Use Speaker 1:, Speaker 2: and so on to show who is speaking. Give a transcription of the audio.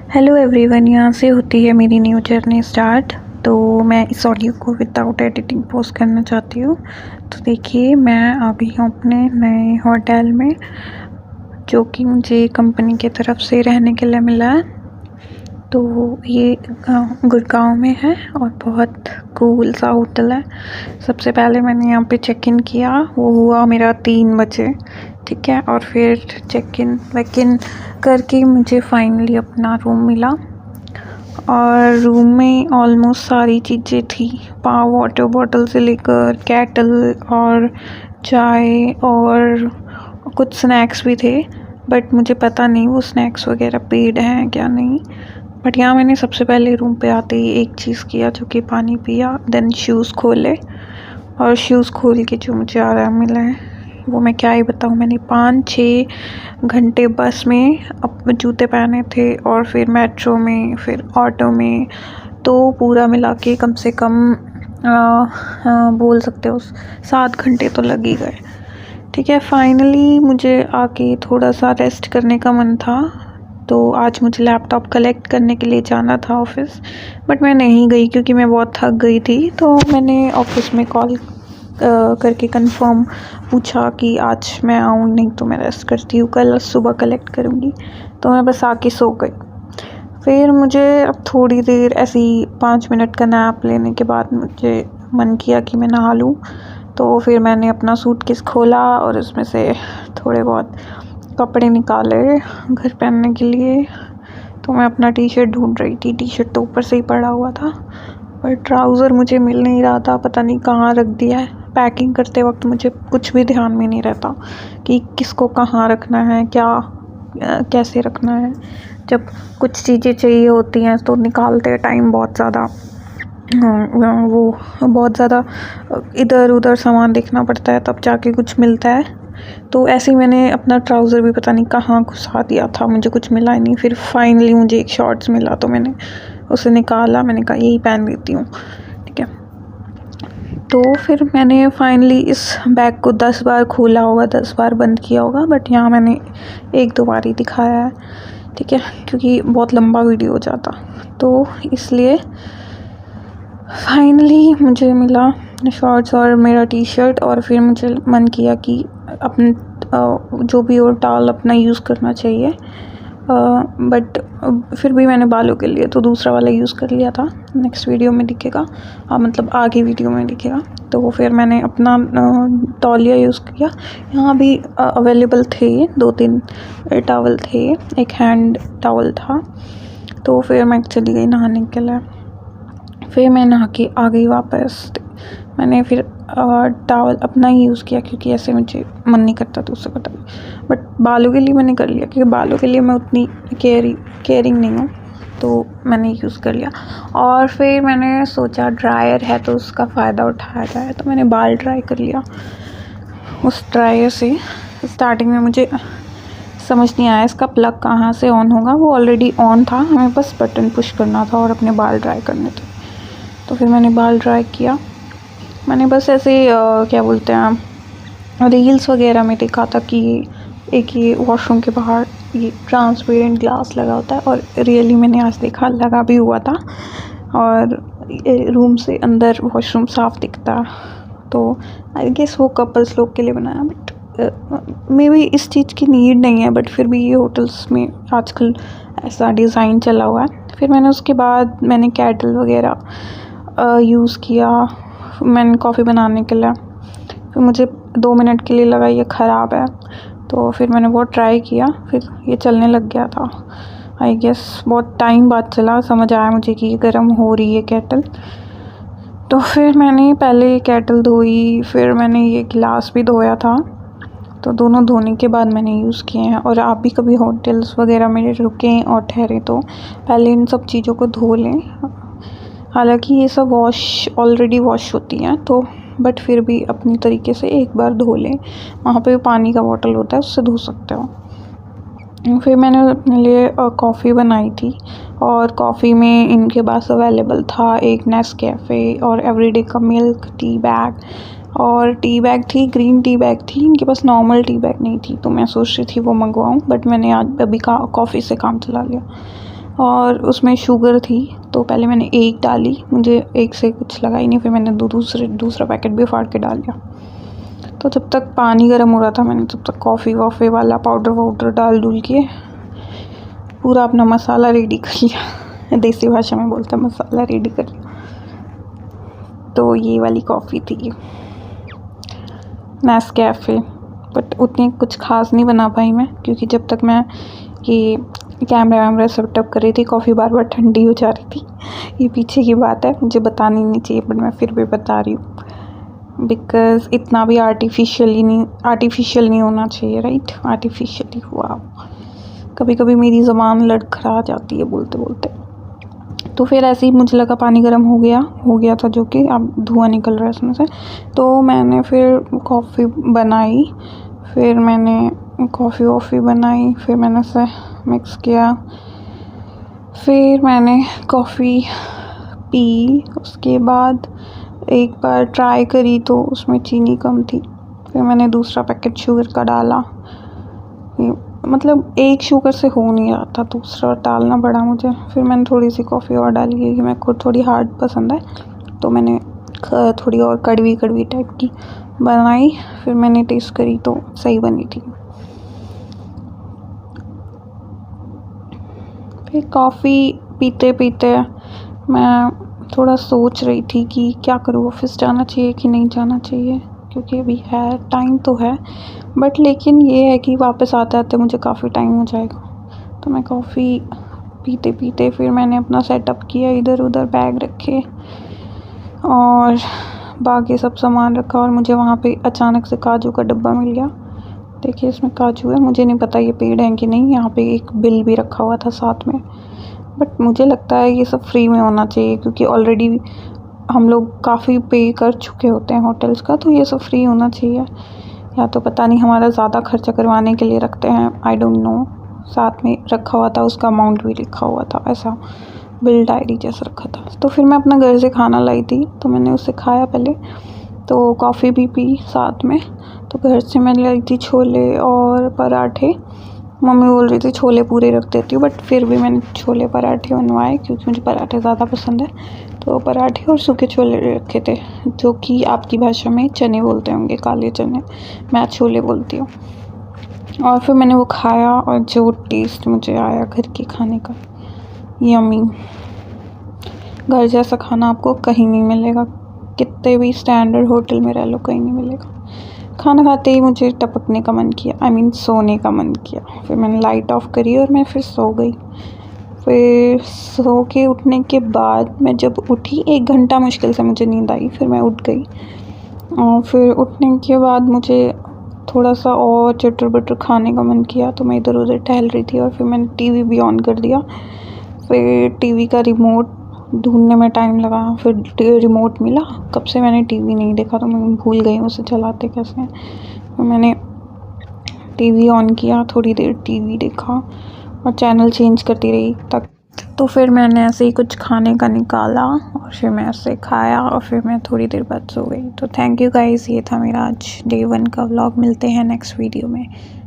Speaker 1: Hello everyone, यहाँ से होती है मेरी न्यू जर्नी स्टार्ट। तो मैं इस ऑडियो को विदाउट एडिटिंग पोस्ट करना चाहती हूँ। तो देखिए, मैं आ गई हूँ अपने नए होटल में, जो कि मुझे कंपनी की तरफ से रहने के लिए मिला है। तो ये गुड़गांव में है और बहुत कूल सा होटल है। सबसे पहले मैंने यहाँ पे चेक इन किया, वो हुआ मेरा 3 बजे, ठीक है। और फिर चेक इन करके मुझे फाइनली अपना रूम मिला। और रूम में ऑलमोस्ट सारी चीज़ें थी, वाटर बॉटल से लेकर केटल और चाय और कुछ स्नैक्स भी थे। बट मुझे पता नहीं वो स्नैक्स वगैरह पेड हैं क्या नहीं। बट यहाँ मैंने सबसे पहले रूम पे आते ही एक चीज़ किया, जो कि पानी पिया, देन शूज़ खोले। और शूज़ खोल के जो मुझे आराम मिला है वो मैं क्या ही बताऊँ। मैंने 5-6 घंटे बस में अब जूते पहने थे, और फिर मेट्रो में, फिर ऑटो में। तो पूरा मिला के कम से कम बोल सकते हो 7 घंटे तो लग ही गए, ठीक है। फाइनली मुझे आके थोड़ा सा रेस्ट करने का मन था, तो आज मुझे लैपटॉप कलेक्ट करने के लिए जाना था ऑफ़िस। बट मैं नहीं गई क्योंकि मैं बहुत थक गई थी। तो मैंने ऑफ़िस में कॉल करके कंफर्म पूछा कि आज मैं आऊँ, नहीं तो मैं रेस्ट करती हूँ, कल सुबह कलेक्ट करूँगी। तो मैं बस आके सो गई। फिर मुझे अब थोड़ी देर ऐसे ही 5 मिनट का नैप लेने के बाद मुझे मन किया कि मैं नहा लूँ। तो फिर मैंने अपना सूटकेस खोला और उसमें से थोड़े बहुत कपड़े निकाले घर पहनने के लिए। तो मैं अपना टी शर्ट ढूंढ रही थी। टी शर्ट तो ऊपर से ही पड़ा हुआ था, पर ट्राउज़र मुझे मिल नहीं रहा था, पता नहीं कहाँ रख दिया है। पैकिंग करते वक्त मुझे कुछ भी ध्यान में नहीं रहता कि किसको कहाँ रखना है, क्या कैसे रखना है। जब कुछ चीज़ें चाहिए होती हैं तो निकालते टाइम बहुत ज़्यादा बहुत ज़्यादा इधर उधर सामान देखना पड़ता है, तब जाके कुछ मिलता है। तो ऐसे ही मैंने अपना ट्राउज़र भी पता नहीं कहाँ घुसा दिया था, मुझे कुछ मिला ही नहीं। फिर फाइनली मुझे एक शॉर्ट्स मिला, तो मैंने उसे निकाला, मैंने कहा यही पहन लेती हूँ, ठीक है। तो फिर मैंने फाइनली इस बैग को 10 बार खोला होगा, 10 बार बंद किया होगा, बट यहाँ मैंने 1-2 बार ही दिखाया है, ठीक है, क्योंकि बहुत लंबा वीडियो हो जाता। तो इसलिए फाइनली मुझे मिला शॉर्ट्स और मेरा टी शर्ट। और फिर मुझे मन किया कि अपने जो भी हो टॉवल अपना यूज़ करना चाहिए। बट फिर भी मैंने बालों के लिए तो दूसरा वाला यूज़ कर लिया था। नेक्स्ट वीडियो में दिखेगा, मतलब आगे वीडियो में दिखेगा। तो फिर मैंने अपना तौलिया यूज़ किया। यहाँ भी अवेलेबल थे 2-3 टॉवल थे, एक हैंड टॉवल था। तो फिर मैं चली गई नहाने के लिए। फिर मैं नहा के आ गई वापस। मैंने फिर टॉवल अपना ही यूज़ किया, क्योंकि ऐसे मुझे मन नहीं करता दूसरे का टॉवल। बट बालों के लिए मैंने कर लिया, क्योंकि बालों के लिए मैं उतनी केयरिंग नहीं हूँ, तो मैंने यूज़ कर लिया। और फिर मैंने सोचा ड्रायर है तो उसका फ़ायदा उठाया जाए, तो मैंने बाल ड्राई कर लिया उस ड्रायर से। स्टार्टिंग में मुझे समझ नहीं आया इसका प्लग कहाँ से ऑन होगा, वो ऑलरेडी ऑन था, हमें बस बटन पुश करना था और अपने बाल ड्राई करने थे। तो फिर मैंने बाल ड्राई किया। मैंने बस ऐसे क्या बोलते हैं, रील्स वगैरह में देखा था कि एक ये वॉशरूम के बाहर ये ट्रांसपेरेंट ग्लास लगा होता है, और रियली मैंने आज देखा, लगा भी हुआ था। और रूम से अंदर वॉशरूम साफ़ दिखता। तो आई गेस वो कपल्स लोग के लिए बनाया, बट मे बी इस चीज़ की नीड नहीं है। बट फिर भी ये होटल्स में आजकल ऐसा डिज़ाइन चला हुआ है। फिर मैंने उसके बाद मैंने केटल वगैरह यूज़ किया मैंने कॉफ़ी बनाने के लिए। फिर मुझे 2 मिनट के लिए लगा ये ख़राब है, तो फिर मैंने बहुत ट्राई किया, फिर ये चलने लग गया था। आई गेस बहुत टाइम बाद चला, समझ आया मुझे कि ये गर्म हो रही है केटल। तो फिर मैंने पहले केटल धोई, फिर मैंने ये गिलास भी धोया था। तो दोनों धोने के बाद मैंने यूज़ किए हैं। और आप भी कभी होटल्स वगैरह में रुकें और ठहरें तो पहले इन सब चीज़ों को धो लें। हालांकि ये सब ऑलरेडी वॉश होती हैं, तो बट फिर भी अपनी तरीके से एक बार धो लें। वहाँ पे पानी का बॉटल होता है, उससे धो सकते हो। फिर मैंने अपने लिए कॉफ़ी बनाई थी, और कॉफ़ी में इनके पास अवेलेबल था एक नेस्कैफ़े और एवरीडे का मिल्क टी बैग। और टी बैग थी, ग्रीन टी बैग थी, इनके पास नॉर्मल टी बैग नहीं थी। तो मैं सोच रही थी वो मंगवाऊँ, बट मैंने आज अभी कॉफ़ी से काम चला लिया। और उसमें शुगर थी, तो पहले मैंने एक डाली, मुझे एक से कुछ लगा ही नहीं, फिर मैंने दूसरा पैकेट भी फाड़ के डाल दिया। तो जब तक पानी गर्म हो रहा था मैंने तब तक कॉफ़ी वॉफ़ी वाला पाउडर डाल डूल के पूरा अपना मसाला रेडी कर लिया। देसी भाषा में बोलते हैं मसाला रेडी कर लिया। तो ये वाली कॉफ़ी थी नेस्कैफ़े, बट उतनी कुछ ख़ास नहीं बना पाई मैं, क्योंकि जब तक मैं ये कैमरा वैमरा सेटअप कर रही थी कॉफ़ी बार बार ठंडी हो जा रही थी। ये पीछे की बात है, मुझे बतानी नहीं चाहिए बट मैं फिर भी बता रही हूँ, बिकॉज़ इतना भी आर्टिफिशियल नहीं होना चाहिए, राइट। आर्टिफिशियली हुआ, कभी कभी मेरी ज़बान लड़खड़ा जाती है बोलते बोलते। तो फिर ऐसे ही मुझे लगा पानी गर्म हो गया था, जो कि अब धुआं निकल रहा है इसमें से। तो मैंने फिर कॉफ़ी बनाई, फिर मैंने कॉफ़ी वॉफ़ी बनाई, फिर मैंने उसे मिक्स किया, फिर मैंने कॉफ़ी पी। उसके बाद एक बार ट्राई करी तो उसमें चीनी कम थी, फिर मैंने दूसरा पैकेट शुगर का डाला। मतलब एक शुगर से हो नहीं रहा था, दूसरा डालना पड़ा मुझे। फिर मैंने थोड़ी सी कॉफ़ी और डाली, क्योंकि मेरे को थोड़ी हार्ड पसंद है, तो मैंने थोड़ी और कड़वी टाइप की बनाई। फिर मैंने टेस्ट करी तो सही बनी थी। फिर कॉफ़ी पीते पीते मैं थोड़ा सोच रही थी कि क्या करूँ, ऑफिस जाना चाहिए कि नहीं जाना चाहिए, क्योंकि अभी है टाइम तो है, बट लेकिन ये है कि वापस आते आते मुझे काफ़ी टाइम हो जाएगा। तो मैं कॉफ़ी पीते पीते फिर मैंने अपना सेटअप किया, इधर उधर बैग रखे और बाकी सब सामान रखा, और मुझे वहाँ पे अचानक से काजू का डब्बा मिल गया। देखिए इसमें काजू है, मुझे नहीं पता ये पेड़ है कि नहीं। यहाँ पे एक बिल भी रखा हुआ था साथ में, बट मुझे लगता है ये सब फ्री में होना चाहिए, क्योंकि ऑलरेडी हम लोग काफ़ी पे कर चुके होते हैं होटल्स का, तो ये सब फ्री होना चाहिए। या तो पता नहीं हमारा ज़्यादा खर्चा करवाने के लिए रखते हैं, आई डोंट नो। साथ में रखा हुआ था, उसका अमाउंट भी लिखा हुआ था, ऐसा बिल डायरी जैसा रखा था। तो फिर मैं अपना घर से खाना लाई थी, तो मैंने उसे खाया पहले, तो कॉफ़ी भी पी साथ में। तो घर से मैं लाई थी छोले और पराठे। मम्मी बोल रही थी छोले पूरे रख देती हूँ, बट फिर भी मैंने छोले पराठे बनवाए, क्योंकि मुझे पराठे ज़्यादा पसंद है। तो पराठे और सूखे छोले रखे थे, जो कि आपकी भाषा में चने बोलते होंगे, काले चने, मैं छोले बोलती हूँ। और फिर मैंने वो खाया, और जो टेस्ट मुझे आया घर के खाने का, यम्मी। घर जैसा खाना आपको कहीं नहीं मिलेगा, कितने भी स्टैंडर्ड होटल में रह लो कहीं नहीं मिलेगा। खाना खाते ही मुझे टपकने का मन किया, आई मीन सोने का मन किया। फिर मैंने लाइट ऑफ करी और मैं फिर सो गई। फिर सो के उठने के बाद मैं जब उठी, 1 घंटा मुश्किल से मुझे नींद आई, फिर मैं उठ गई। और फिर उठने के बाद मुझे थोड़ा सा और चटर बटर खाने का मन किया, तो मैं इधर उधर टहल रही थी, और फिर मैंने टीवी भी ऑन कर दिया। फिर टीवी का रिमोट ढूंढने में टाइम लगा, फिर रिमोट मिला। कब से मैंने टीवी नहीं देखा, तो मैं भूल गई उसे चलाते कैसे हैं। तो मैंने टीवी ऑन किया, थोड़ी देर टीवी देखा और चैनल चेंज करती रही तक। तो फिर मैंने ऐसे ही कुछ खाने का निकाला, और फिर मैं ऐसे खाया, और फिर मैं थोड़ी देर बाद सो गई। तो थैंक यू गाइस, ये था मेरा आज डे 1 का व्लॉग। मिलते हैं नेक्स्ट वीडियो में।